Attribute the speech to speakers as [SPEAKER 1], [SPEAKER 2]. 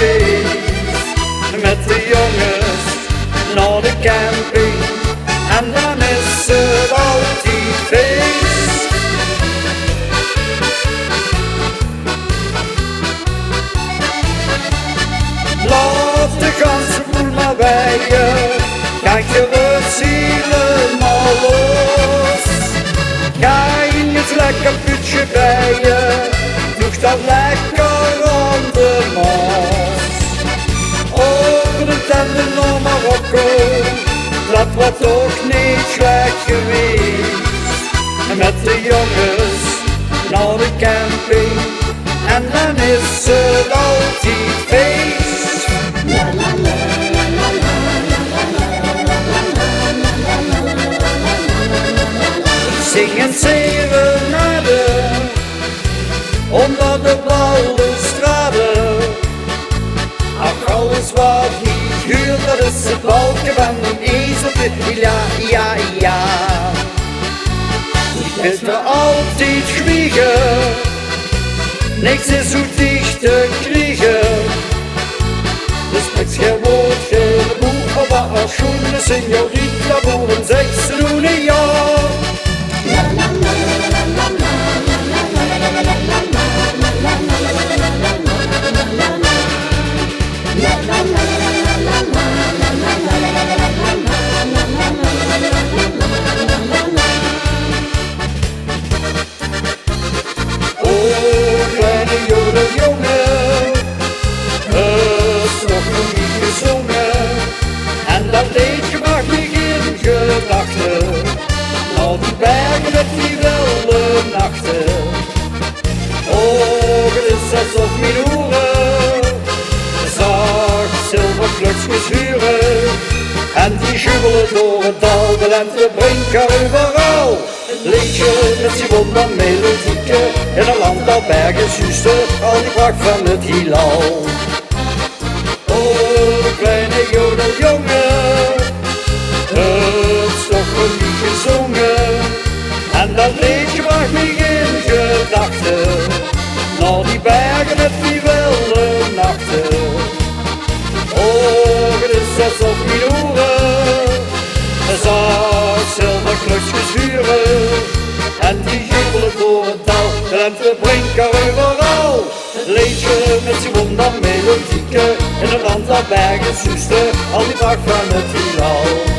[SPEAKER 1] geweest met de jongens naar de camping en dan is het altijd feest. Laat de ganse boel maar bij je, kijk je het helemaal los. Ga in het lekker putje bij je, doe dat lekker aan de mos. Over de tanden naar Marokko, dat wordt ook niet slecht geweest. Met de jongens naar de camping en dan is het altijd feest. Zingen serenade onder de balustrade. Ach, alles wat niet huurt, dat is het balken van een ezeltje. Ja, ja, ja. Het is er altijd zwiegen, niks is zo dicht te krijgen. Dus spreekt geen woord, geen boek, maar als schoenen, signorita, voor een 6 jaar. Naar die bergen met die wilde nachten. Oh, het is alsof mijn oren zag zilvervluchtjes huren. En die jubelen door het dal, de lente brengt er overal. Het liedje met die wondermelodieke, in een land dat bergen zuisten, al die pracht van het heelal. Oh, de kleine jodeljongen, het is toch een lied gezongen. En dat liedje bracht me in gedachten, naar die bergen met die wilde nachten. Oh, het is alsof mijn oren zag zilverklutsjes huren. En die jubelen door het dal, de lente brengt er overal. Het liedje met zijn wondermelodieke, in een land dat bergen zuisten, al die pracht van het heelal.